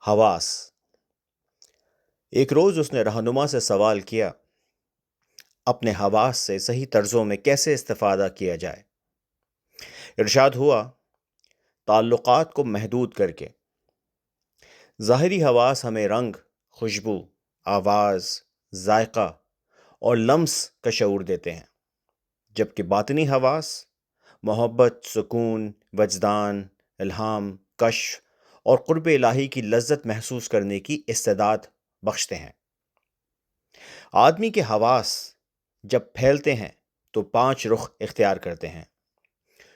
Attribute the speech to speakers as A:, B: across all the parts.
A: حواس۔ ایک روز اس نے رہنما سے سوال کیا، اپنے حواس سے صحیح طرزوں میں کیسے استفادہ کیا جائے؟ ارشاد ہوا، تعلقات کو محدود کر کے۔ ظاہری حواس ہمیں رنگ، خوشبو، آواز، ذائقہ اور لمس کا شعور دیتے ہیں، جبکہ باطنی حواس محبت، سکون، وجدان، الہام، کشف اور قرب الہی کی لذت محسوس کرنے کی استعداد بخشتے ہیں۔ آدمی کے حواس جب پھیلتے ہیں تو 5 رخ اختیار کرتے ہیں،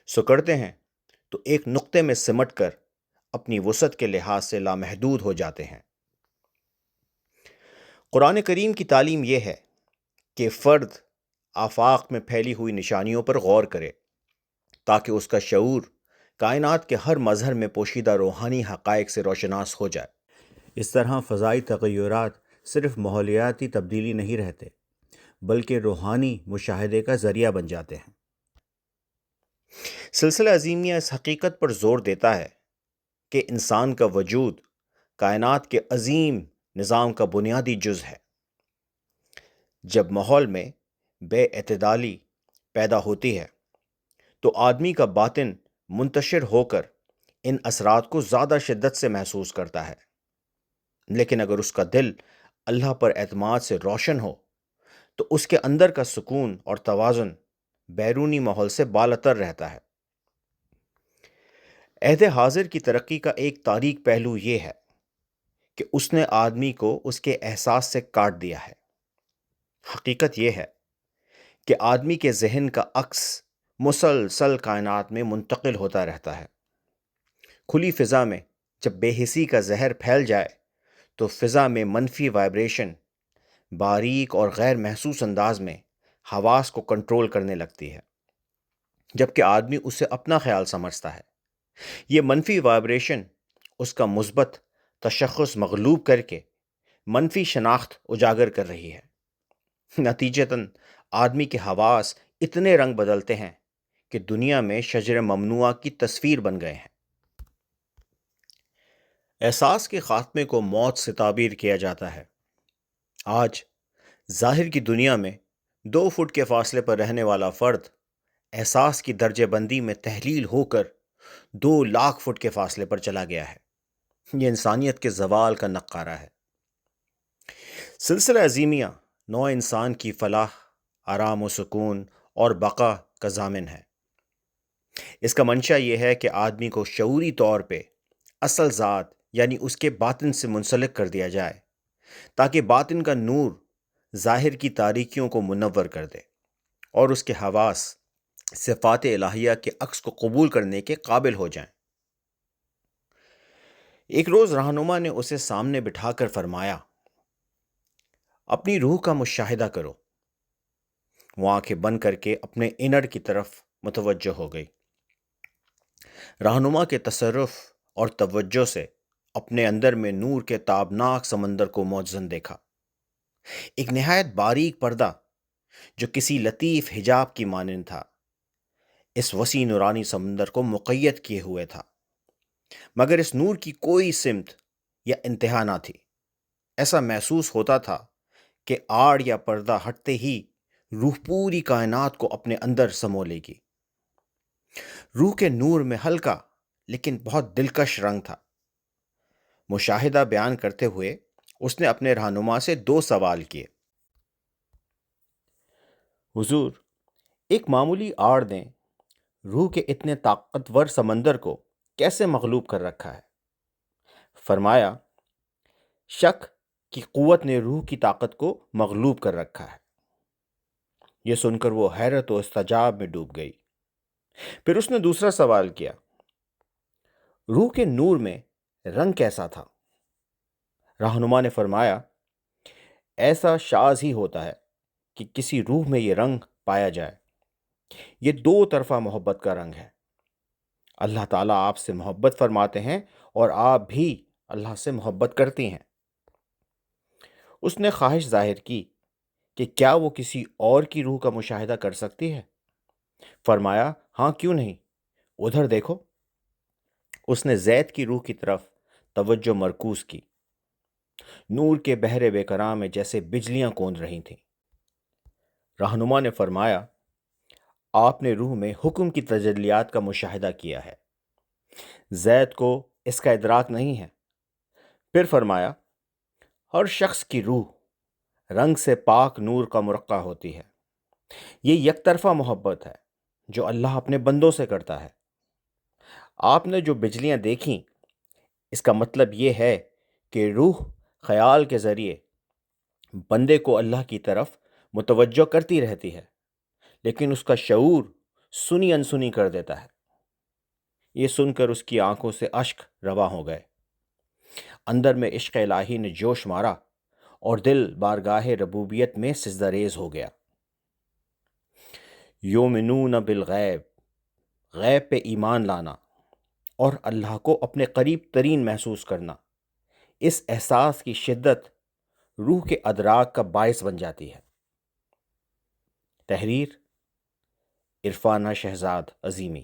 A: سکڑتے ہیں تو ایک نقطے میں سمٹ کر اپنی وسعت کے لحاظ سے لامحدود ہو جاتے ہیں۔ قرآن کریم کی تعلیم یہ ہے کہ فرد آفاق میں پھیلی ہوئی نشانیوں پر غور کرے تاکہ اس کا شعور کائنات کے ہر مظہر میں پوشیدہ روحانی حقائق سے روشناس ہو جائے۔ اس طرح فضائی تغیرات صرف ماحولیاتی تبدیلی نہیں رہتے، بلکہ روحانی مشاہدے کا ذریعہ بن جاتے ہیں۔ سلسلہ عظیمیہ اس حقیقت پر زور دیتا ہے کہ انسان کا وجود کائنات کے عظیم نظام کا بنیادی جز ہے۔ جب ماحول میں بے اعتدالی پیدا ہوتی ہے تو آدمی کا باطن منتشر ہو کر ان اثرات کو زیادہ شدت سے محسوس کرتا ہے، لیکن اگر اس کا دل اللہ پر اعتماد سے روشن ہو تو اس کے اندر کا سکون اور توازن بیرونی ماحول سے بالاتر رہتا ہے۔ عہد حاضر کی ترقی کا ایک تاریک پہلو یہ ہے کہ اس نے آدمی کو اس کے احساس سے کاٹ دیا ہے۔ حقیقت یہ ہے کہ آدمی کے ذہن کا عکس مسلسل کائنات میں منتقل ہوتا رہتا ہے۔ کھلی فضا میں جب بے حسی کا زہر پھیل جائے تو فضا میں منفی وائبریشن باریک اور غیر محسوس انداز میں حواس کو کنٹرول کرنے لگتی ہے، جبکہ آدمی اسے اپنا خیال سمجھتا ہے۔ یہ منفی وائبریشن اس کا مثبت تشخص مغلوب کر کے منفی شناخت اجاگر کر رہی ہے۔ نتیجتاً آدمی کے حواس اتنے رنگ بدلتے ہیں کہ دنیا میں شجر ممنوعہ کی تصویر بن گئے ہیں۔ احساس کے خاتمے کو موت سے تعبیر کیا جاتا ہے۔ آج ظاہر کی دنیا میں 2 فٹ کے فاصلے پر رہنے والا فرد احساس کی درجہ بندی میں تحلیل ہو کر 2 لاکھ فٹ کے فاصلے پر چلا گیا ہے۔ یہ انسانیت کے زوال کا نقارہ ہے۔ سلسلہ عظیمیہ نوع انسان کی فلاح، آرام و سکون اور بقا کا ضامن ہے۔ اس کا منشا یہ ہے کہ آدمی کو شعوری طور پہ اصل ذات یعنی اس کے باطن سے منسلک کر دیا جائے تاکہ باطن کا نور ظاہر کی تاریکیوں کو منور کر دے اور اس کے حواس صفات الہیہ کے عکس کو قبول کرنے کے قابل ہو جائیں۔ ایک روز رہنما نے اسے سامنے بٹھا کر فرمایا، اپنی روح کا مشاہدہ کرو۔ وہ آنکھیں بند کر کے اپنے انر کی طرف متوجہ ہو گئی۔ رہنما کے تصرف اور توجہ سے اپنے اندر میں نور کے تابناک سمندر کو موجزن دیکھا۔ ایک نہایت باریک پردہ جو کسی لطیف حجاب کی مانند تھا اس وسیع نورانی سمندر کو مقید کیے ہوئے تھا، مگر اس نور کی کوئی سمت یا انتہا نہ تھی۔ ایسا محسوس ہوتا تھا کہ آڑ یا پردہ ہٹتے ہی روح پوری کائنات کو اپنے اندر سمو لے گی۔ روح کے نور میں ہلکا لیکن بہت دلکش رنگ تھا۔ مشاہدہ بیان کرتے ہوئے اس نے اپنے رہنما سے 2 سوال کیے۔ حضور، ایک معمولی آڑ نے روح کے اتنے طاقتور سمندر کو کیسے مغلوب کر رکھا ہے؟ فرمایا، شک کی قوت نے روح کی طاقت کو مغلوب کر رکھا ہے۔ یہ سن کر وہ حیرت و استعجاب میں ڈوب گئی۔ پھر اس نے دوسرا سوال کیا، روح کے نور میں رنگ کیسا تھا؟ رہنما نے فرمایا، ایسا شاذ ہی ہوتا ہے کہ کسی روح میں یہ رنگ پایا جائے۔ یہ 2 طرفہ محبت کا رنگ ہے۔ اللہ تعالیٰ آپ سے محبت فرماتے ہیں اور آپ بھی اللہ سے محبت کرتی ہیں۔ اس نے خواہش ظاہر کی کہ کیا وہ کسی اور کی روح کا مشاہدہ کر سکتی ہے؟ فرمایا، ہاں کیوں نہیں، ادھر دیکھو۔ اس نے زید کی روح کی طرف توجہ مرکوز کی۔ نور کے بحر بے قرار میں جیسے بجلیاں کوند رہی تھیں۔ رہنما نے فرمایا، آپ نے روح میں حکم کی تجلیات کا مشاہدہ کیا ہے، زید کو اس کا ادراک نہیں ہے۔ پھر فرمایا، ہر شخص کی روح رنگ سے پاک نور کا مرقع ہوتی ہے۔ یہ یک طرفہ محبت ہے جو اللہ اپنے بندوں سے کرتا ہے۔ آپ نے جو بجلیاں دیکھیں، اس کا مطلب یہ ہے کہ روح خیال کے ذریعے بندے کو اللہ کی طرف متوجہ کرتی رہتی ہے، لیکن اس کا شعور سنی انسنی کر دیتا ہے۔ یہ سن کر اس کی آنکھوں سے اشک رواں ہو گئے۔ اندر میں عشق الہی نے جوش مارا اور دل بارگاہ ربوبیت میں سجدہ ریز ہو گیا۔ یومنون بالغیب، غیب پہ ایمان لانا اور اللہ کو اپنے قریب ترین محسوس کرنا، اس احساس کی شدت روح کے ادراک کا باعث بن جاتی ہے۔ تحریر عرفانہ شہزاد عظیمی۔